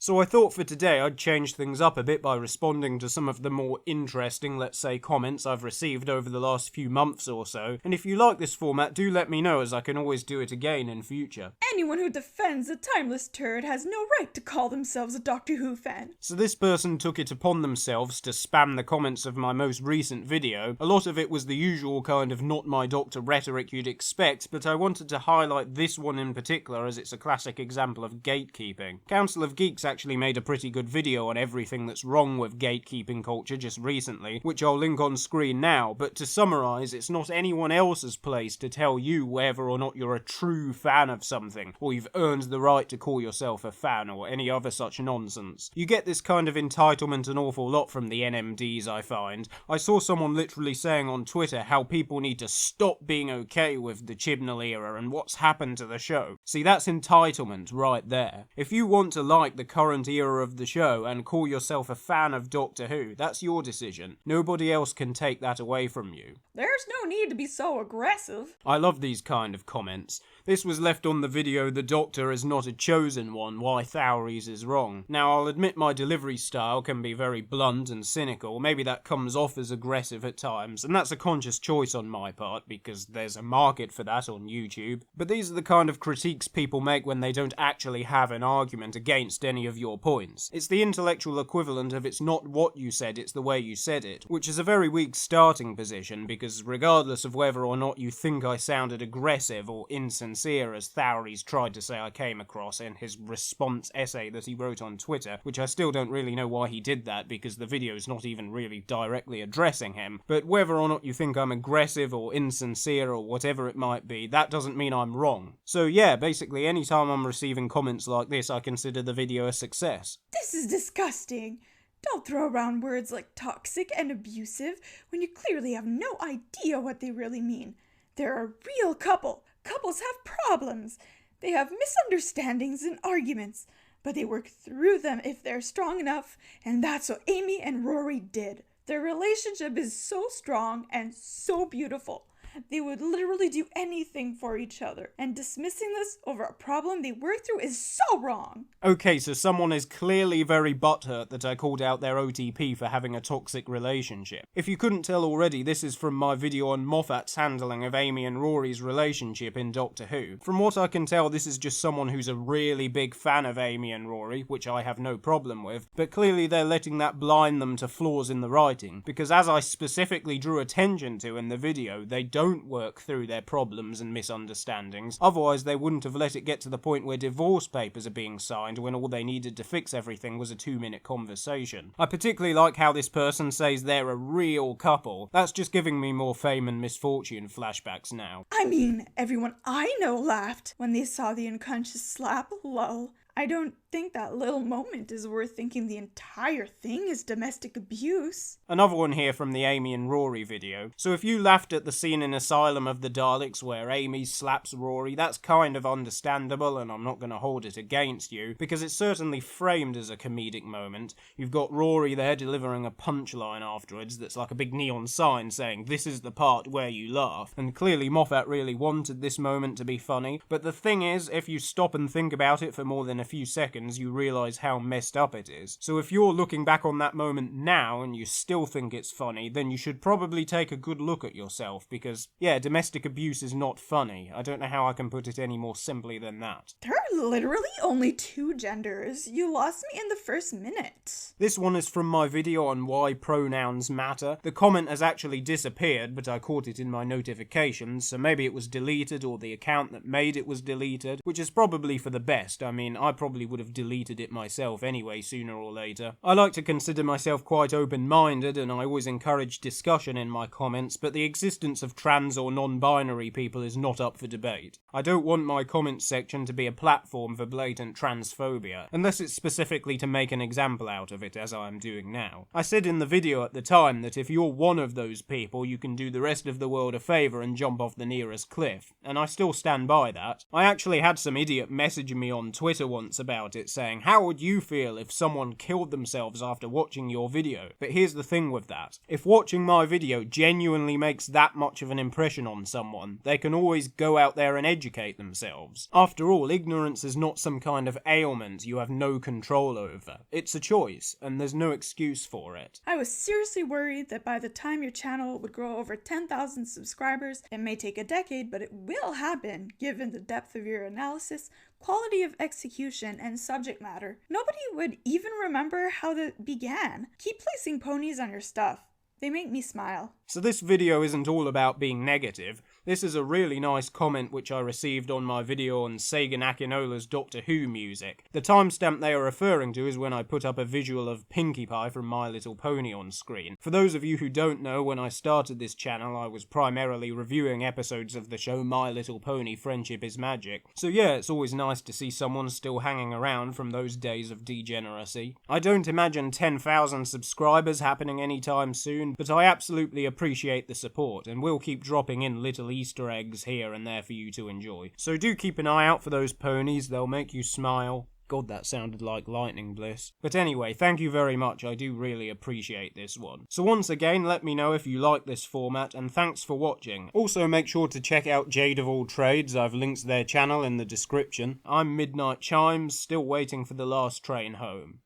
So I thought for today I'd change things up a bit by responding to some of the more interesting, let's say, comments I've received over the last few months or so, and if you like this format, do let me know as I can always do it again in future. Anyone who defends a timeless turd has no right to call themselves a Doctor Who fan. So this person took it upon themselves to spam the comments of my most recent video. A lot of it was the usual kind of not my doctor rhetoric you'd expect, but I wanted to highlight this one in particular as it's a classic example of gatekeeping. Council of Geeks actually made a pretty good video on everything that's wrong with gatekeeping culture just recently, which I'll link on screen now, but to summarise, it's not anyone else's place to tell you whether or not you're a true fan of something, or you've earned the right to call yourself a fan, or any other such nonsense. You get this kind of entitlement an awful lot from the NMDs, I find. I saw someone literally saying on Twitter how people need to stop being okay with the Chibnall era and what's happened to the show. See, that's entitlement right there. If you want to like the current era of the show and call yourself a fan of Doctor Who, that's your decision. Nobody else can take that away from you. There's no need to be so aggressive. I love these kind of comments. This was left on the video The Doctor is not a chosen one, why Thowries is wrong. Now I'll admit my delivery style can be very blunt and cynical, maybe that comes off as aggressive at times, and that's a conscious choice on my part because there's a market for that on YouTube. But these are the kind of critiques people make when they don't actually have an argument against any of your points. It's the intellectual equivalent of it's not what you said, it's the way you said it, which is a very weak starting position because regardless of whether or not you think I sounded aggressive or insincere as Thowries tried to say I came across in his response essay that he wrote on Twitter, which I still don't really know why he did that because the video's not even really directly addressing him, but whether or not you think I'm aggressive or insincere or whatever it might be, that doesn't mean I'm wrong. So yeah, basically anytime I'm receiving comments like this, I consider the video a success. This is disgusting. Don't throw around words like toxic and abusive when you clearly have no idea what they really mean. They're a real couple. Couples have problems. They have misunderstandings and arguments, but they work through them if they're strong enough, and that's what Amy and Rory did. Their relationship is so strong and so beautiful. They would literally do anything for each other, and dismissing this over a problem they work through is so wrong. Okay, so someone is clearly very butthurt that I called out their OTP for having a toxic relationship. If you couldn't tell already, this is from my video on Moffat's handling of Amy and Rory's relationship in Doctor Who. From what I can tell, this is just someone who's a really big fan of Amy and Rory, which I have no problem with, but clearly they're letting that blind them to flaws in the writing, because as I specifically drew attention to in the video, they don't work through their problems and misunderstandings, otherwise they wouldn't have let it get to the point where divorce papers are being signed when all they needed to fix everything was a 2-minute conversation. I particularly like how this person says they're a real couple. That's just giving me more fame and misfortune flashbacks now. I mean, everyone I know laughed when they saw the unconscious slap, lol. I don't think that little moment is worth thinking the entire thing is domestic abuse. Another one here from the Amy and Rory video. So if you laughed at the scene in Asylum of the Daleks where Amy slaps Rory, that's kind of understandable and I'm not going to hold it against you, because it's certainly framed as a comedic moment. You've got Rory there delivering a punchline afterwards that's like a big neon sign saying, "This is the part where you laugh," and clearly Moffat really wanted this moment to be funny, but the thing is, if you stop and think about it for more than a few seconds, you realise how messed up it is. So if you're looking back on that moment now and you still think it's funny, then you should probably take a good look at yourself, because, yeah, domestic abuse is not funny. I don't know how I can put it any more simply than that. There are literally only 2 genders. You lost me in the first minute. This one is from my video on why pronouns matter. The comment has actually disappeared, but I caught it in my notifications, so maybe it was deleted or the account that made it was deleted, which is probably for the best. I mean, I probably would have deleted it myself anyway sooner or later. I like to consider myself quite open-minded and I always encourage discussion in my comments, but the existence of trans or non-binary people is not up for debate. I don't want my comments section to be a platform for blatant transphobia, unless it's specifically to make an example out of it, as I am doing now. I said in the video at the time that if you're one of those people, you can do the rest of the world a favour and jump off the nearest cliff, and I still stand by that. I actually had some idiot message me on Twitter one once about it, saying, how would you feel if someone killed themselves after watching your video? But here's the thing with that. If watching my video genuinely makes that much of an impression on someone, they can always go out there and educate themselves. After all, ignorance is not some kind of ailment you have no control over. It's a choice, and there's no excuse for it. I was seriously worried that by the time your channel would grow over 10,000 subscribers, it may take a decade, but it will happen, given the depth of your analysis, quality of execution, and subject matter. Nobody would even remember how that began. Keep placing ponies on your stuff. They make me smile. So this video isn't all about being negative. This is a really nice comment which I received on my video on Sagan Akinola's Doctor Who music. The timestamp they are referring to is when I put up a visual of Pinkie Pie from My Little Pony on screen. For those of you who don't know, when I started this channel I was primarily reviewing episodes of the show My Little Pony Friendship is Magic. So yeah, it's always nice to see someone still hanging around from those days of degeneracy. I don't imagine 10,000 subscribers happening anytime soon, but I absolutely appreciate the support, and we'll keep dropping in little Easter eggs here and there for you to enjoy. So do keep an eye out for those ponies, they'll make you smile. God, that sounded like lightning bliss. But anyway, thank you very much, I do really appreciate this one. So once again, let me know if you like this format, and thanks for watching. Also make sure to check out Jade of All Trades, I've linked to their channel in the description. I'm Midnight Chimes, still waiting for the last train home.